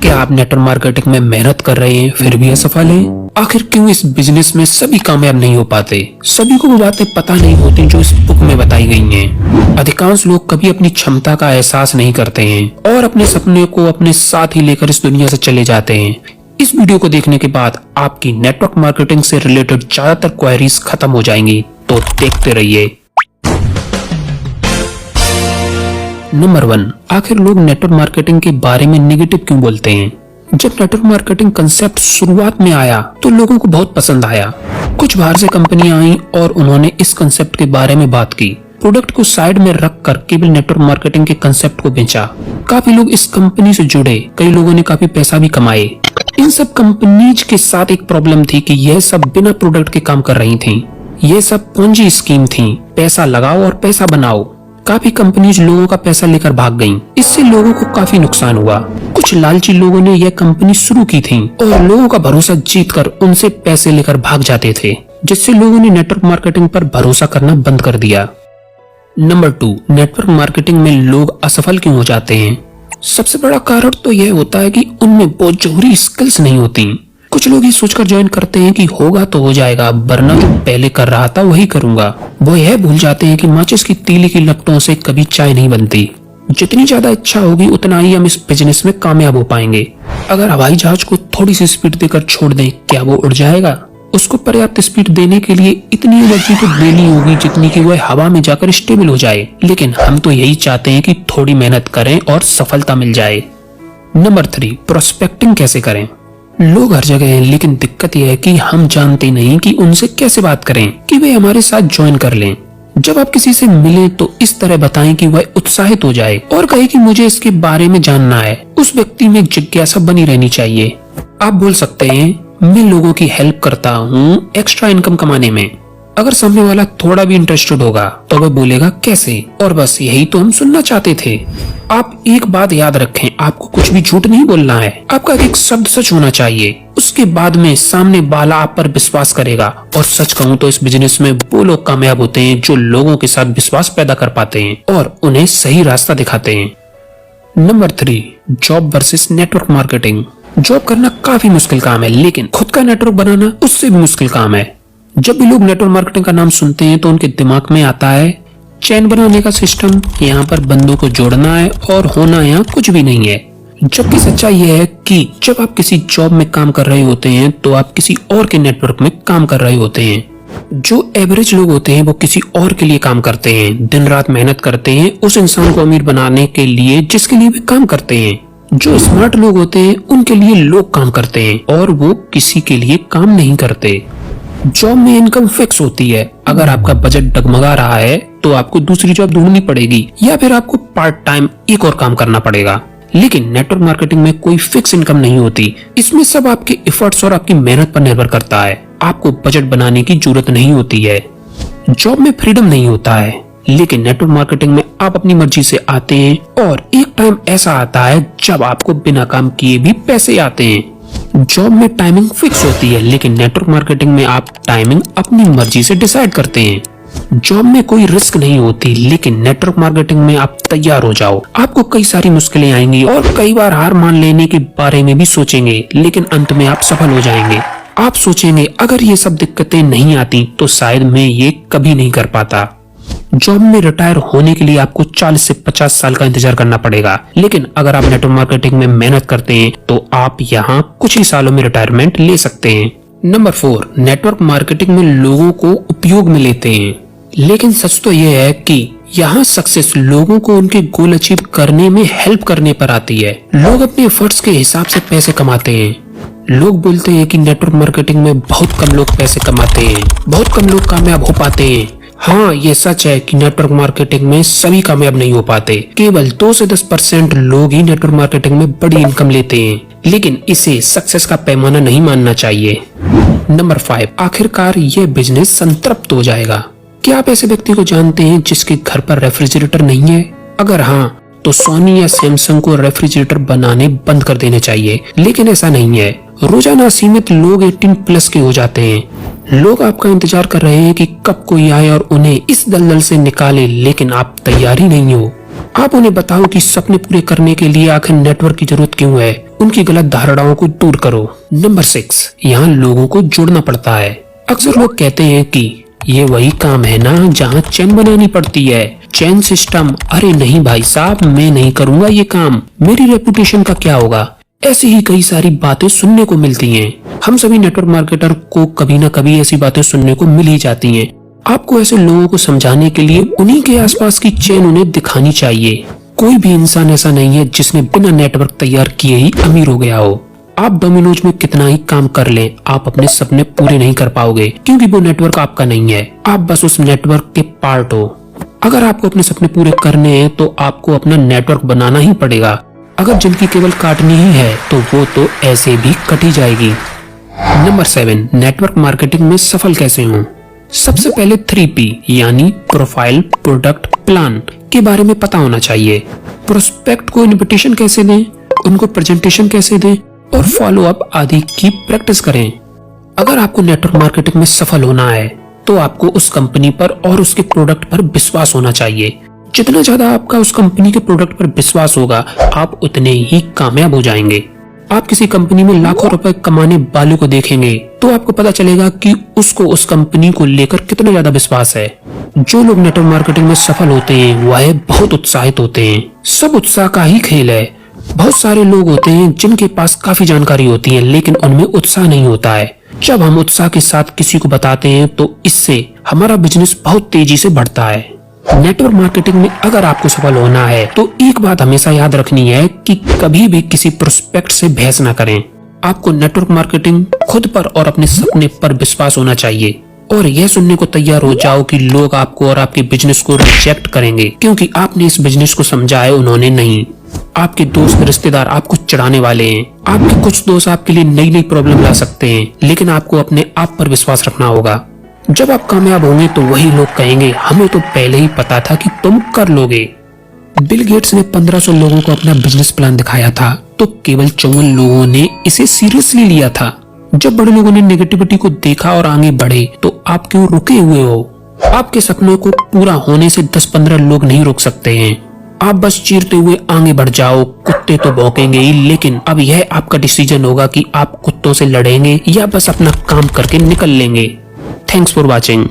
क्या आप network marketing में मेहनत कर रहे हैं फिर भी असफल हैं? आखिर क्यों इस बिजनेस में सभी कामयाब नहीं हो पाते? सभी को वो बातें पता नहीं होती जो इस बुक में बताई गई हैं। अधिकांश लोग कभी अपनी क्षमता का एहसास नहीं करते हैं और अपने सपने को अपने साथ ही लेकर इस दुनिया से चले जाते हैं। इस वीडियो को देखने के बाद आपकी नेटवर्क मार्केटिंग से रिलेटेड ज्यादातर क्वेरीज खत्म हो जाएंगी, तो देखते रहिए। नंबर 1, आखिर लोग नेटवर्क मार्केटिंग के बारे में नेगेटिव क्यों बोलते हैं? जब नेटवर्क मार्केटिंग कंसेप्ट शुरुआत में आया तो लोगों को बहुत पसंद आया। कुछ बाहर से कंपनियां आई और उन्होंने इस कंसेप्ट के बारे में बात की। प्रोडक्ट को साइड में रखकर केवल नेटवर्क मार्केटिंग के कंसेप्ट को बेचा। काफी लोग इस कंपनी से जुड़े, कई लोगों ने काफी पैसा भी कमाए। इन सब कंपनीज के साथ एक प्रॉब्लम थी कि यह सब बिना प्रोडक्ट के काम कर रही थी। ये सब पूंजी स्कीम थी, पैसा लगाओ और पैसा बनाओ। काफी कंपनीज लोगों का पैसा लेकर भाग गईं। इससे लोगों को काफी नुकसान हुआ। कुछ लालची लोगों ने यह कंपनी शुरू की थी और लोगों का भरोसा जीतकर उनसे पैसे लेकर भाग जाते थे, जिससे लोगों ने नेटवर्क मार्केटिंग पर भरोसा करना बंद कर दिया। नंबर 2, नेटवर्क मार्केटिंग में लोग असफल क्यों हो जाते हैं? सबसे बड़ा कारण तो यह होता है कि उनमें बहुत जरूरी स्किल्स नहीं होती। कुछ लोग ये सोचकर ज्वाइन करते हैं कि होगा तो हो जाएगा, वरना जो पहले कर रहा था वही करूंगा। वो यह भूल जाते हैं कि माचिस की तीली की लपटों से कभी चाय नहीं बनती। जितनी ज्यादा इच्छा होगी उतना ही हम इस बिजनेस में कामयाब हो पाएंगे। अगर हवाई जहाज को थोड़ी सी स्पीड देकर छोड़ दें, क्या वो उड़ जाएगा? उसको पर्याप्त स्पीड देने के लिए इतनी एनर्जी तो देनी होगी जितनी कि वह हवा में जाकर स्टेबल हो जाए। लेकिन हम तो यही चाहते हैं कि थोड़ी मेहनत करें और सफलता मिल जाए। नंबर 3, प्रोस्पेक्टिंग कैसे करें? लोग हर जगह हैं, लेकिन दिक्कत यह है कि हम जानते नहीं कि उनसे कैसे बात करें कि वे हमारे साथ ज्वाइन कर लें। जब आप किसी से मिलें तो इस तरह बताएं कि वह उत्साहित हो जाए और कहे कि मुझे इसके बारे में जानना है। उस व्यक्ति में जिज्ञासा बनी रहनी चाहिए। आप बोल सकते हैं, मैं लोगों की हेल्प करता हूँ एक्स्ट्रा इनकम कमाने में। अगर सामने वाला थोड़ा भी इंटरेस्टेड होगा तो वह बोलेगा कैसे, और बस यही तो हम सुनना चाहते थे। आप एक बात याद रखें, आपको कुछ भी झूठ नहीं बोलना है। आपका एक शब्द सच होना चाहिए। उसके बाद में सामने वाला आप पर विश्वास करेगा। और सच कहूँ तो इस बिजनेस में वो लोग कामयाब होते हैं जो लोगों के साथ विश्वास पैदा कर पाते हैं और उन्हें सही रास्ता दिखाते हैं। Number 3, job versus network marketing. Job करना काफी मुश्किल काम है, लेकिन खुद का नेटवर्क बनाना उससे भी मुश्किल काम है। जब भी लोग नेटवर्क मार्केटिंग का नाम सुनते हैं तो उनके दिमाग में आता है चैन बनाने का सिस्टम, यहाँ पर बंदों को जोड़ना है और होना यहाँ कुछ भी नहीं है। जबकि सच्चाई यह है कि जब आप किसी जॉब में काम कर रहे होते हैं तो आप किसी और के नेटवर्क में काम कर रहे होते हैं। जो एवरेज लोग होते हैं वो किसी और के लिए काम करते हैं, दिन रात मेहनत करते हैं उस इंसान को अमीर बनाने के लिए जिसके लिए वे काम करते हैं। जो स्मार्ट लोग होते हैं उनके लिए लोग काम करते हैं और वो किसी के लिए काम नहीं करते। जॉब में इनकम फिक्स होती है। अगर आपका बजट डगमगा रहा है तो आपको दूसरी जॉब ढूंढनी पड़ेगी या फिर आपको पार्ट टाइम एक और काम करना पड़ेगा। लेकिन नेटवर्क मार्केटिंग में कोई फिक्स इनकम नहीं होती। इसमें सब आपके एफर्ट्स और आपकी मेहनत पर निर्भर करता है। आपको बजट बनाने की जरूरत नहीं होती है। जॉब में फ्रीडम नहीं होता है, लेकिन नेटवर्क मार्केटिंग में आप अपनी मर्जी से आते हैं और एक टाइम ऐसा आता है जब आपको बिना काम किए भी पैसे आते हैं। जॉब में टाइमिंग फिक्स होती है, लेकिन नेटवर्क मार्केटिंग में आप टाइमिंग अपनी मर्जी से डिसाइड करते हैं। जॉब में कोई रिस्क नहीं होती, लेकिन नेटवर्क मार्केटिंग में आप तैयार हो जाओ। आपको कई सारी मुश्किलें आएंगी और कई बार हार मान लेने के बारे में भी सोचेंगे, लेकिन अंत में आप सफल हो जाएंगे। आप सोचेंगे अगर ये सब दिक्कतें नहीं आती तो शायद मैं ये कभी नहीं कर पाता। जॉब में रिटायर होने के लिए आपको 40 से 50 साल का इंतजार करना पड़ेगा, लेकिन अगर आप नेटवर्क मार्केटिंग में मेहनत करते हैं तो आप यहाँ कुछ ही सालों में रिटायरमेंट ले सकते हैं। नंबर 4, नेटवर्क मार्केटिंग में लोगों को उपयोग में लेते हैं, लेकिन सच तो यह है कि यहाँ सक्सेस लोगों को उनके गोल अचीव करने में हेल्प करने पर आती है। लोग अपने एफर्ट्स के हिसाब से पैसे कमाते हैं। लोग बोलते हैं कि नेटवर्क मार्केटिंग में बहुत कम लोग पैसे कमाते हैं, बहुत कम लोग कामयाब हो पाते हैं। हाँ, ये सच है कि नेटवर्क मार्केटिंग में सभी कामयाब नहीं हो पाते। केवल 2 से 10% लोग ही नेटवर्क मार्केटिंग में बड़ी इनकम लेते हैं, लेकिन इसे सक्सेस का पैमाना नहीं मानना चाहिए। नंबर 5, आखिरकार ये बिजनेस संतृप्त हो जाएगा। क्या आप ऐसे व्यक्ति को जानते हैं जिसके घर पर रेफ्रिजरेटर नहीं है? अगर हाँ, तो सोनी या सैमसंग को रेफ्रिजरेटर बनाने बंद कर देने चाहिए, लेकिन ऐसा नहीं है। रोजाना सीमित लोग 18+ के हो जाते हैं। लोग आपका इंतजार कर रहे हैं कि कब कोई आए और उन्हें इस दलदल से निकाले, लेकिन आप तैयार ही नहीं हो। आप उन्हें बताओ कि सपने पूरे करने के लिए आखिर नेटवर्क की जरूरत क्यों है। उनकी गलत धारणाओं को दूर करो। नंबर 6, यहाँ लोगों को जोड़ना पड़ता है। अक्सर लोग कहते हैं कि ये वही काम है ना जहाँ चेन बनानी पड़ती है। चेन सिस्टम, अरे नहीं भाई साहब, मैं नहीं करूँगा ये काम, मेरी रेपुटेशन का क्या होगा। ऐसी ही कई सारी बातें सुनने को मिलती हैं। हम सभी नेटवर्क मार्केटर को कभी न कभी ऐसी बातें सुनने को मिल ही जाती हैं। आपको ऐसे लोगों को समझाने के लिए उन्हीं के आसपास की चेन उन्हें दिखानी चाहिए। कोई भी इंसान ऐसा नहीं है जिसने बिना नेटवर्क तैयार किए ही अमीर हो गया हो। आप डोमिनोज में कितना ही काम कर लें, आप अपने सपने पूरे नहीं कर पाओगे, क्योंकि वो नेटवर्क आपका नहीं है। आप बस उस नेटवर्क के पार्ट हो। अगर आपको अपने सपने पूरे करने हैं तो आपको अपना नेटवर्क बनाना ही पड़ेगा। अगर जिनकी केवल काटनी ही है तो वो तो ऐसे भी कटी जाएगी। नंबर 7, नेटवर्क मार्केटिंग में सफल कैसे हों। सबसे पहले 3P यानी प्रोफाइल, प्रोडक्ट, प्लान के बारे में पता होना चाहिए। प्रोस्पेक्ट को इनविटेशन कैसे दें, उनको प्रेजेंटेशन कैसे दें और फॉलो अप आदि की प्रैक्टिस करें। अगर आपको नेटवर्क मार्केटिंग में सफल होना है तो आपको उस कंपनी पर और उसके प्रोडक्ट पर विश्वास होना चाहिए। जितना ज्यादा आपका उस कंपनी के प्रोडक्ट पर विश्वास होगा, आप उतने ही कामयाब हो जाएंगे। आप किसी कंपनी में लाखों रुपए कमाने वाले को देखेंगे तो आपको पता चलेगा कि उसको उस कंपनी को लेकर कितना ज्यादा विश्वास है। जो लोग नेटवर्क मार्केटिंग में सफल होते हैं वह बहुत उत्साहित होते हैं। सब उत्साह का ही खेल है। बहुत सारे लोग होते हैं जिनके पास काफी जानकारी होती है लेकिन उनमें उत्साह नहीं होता है। जब हम उत्साह के साथ किसी को बताते हैं तो इससे हमारा बिजनेस बहुत तेजी से बढ़ता है। नेटवर्क मार्केटिंग में अगर आपको सफल होना है तो एक बात हमेशा याद रखनी है कि कभी भी किसी प्रोस्पेक्ट से बहस ना करें। आपको नेटवर्क मार्केटिंग खुद पर और अपने सपने पर विश्वास होना चाहिए और यह सुनने को तैयार हो जाओ कि लोग आपको और आपके बिजनेस को रिजेक्ट करेंगे क्योंकि आपने इस बिजनेस को समझा है, उन्होंने नहीं। आपके दोस्त रिश्तेदार आपको चिढ़ाने वाले हैं। आपके कुछ दोस्त आपके लिए नई नई प्रॉब्लम ला सकते हैं, लेकिन आपको अपने आप पर विश्वास रखना होगा। जब आप कामयाब होंगे तो वही लोग कहेंगे, हमें तो पहले ही पता था कि तुम कर लोगे। बिल गेट्स ने 1500 लोगों को अपना बिजनेस प्लान दिखाया था तो केवल 54 लोगों ने इसे सीरियसली लिया था। जब बड़े लोगों ने नेगेटिविटी को देखा और आगे बढ़े तो आप क्यों रुके हुए हो। आपके सपनों को पूरा होने से 10-15 लोग नहीं रोक सकते हैं। आप बस चीरते हुए आगे बढ़ जाओ। कुत्ते तो भौंकेंगे ही, लेकिन अब यह आपका डिसीजन होगा कि आप कुत्तों से लड़ेंगे या बस अपना काम करके निकल लेंगे। Thanks for watching.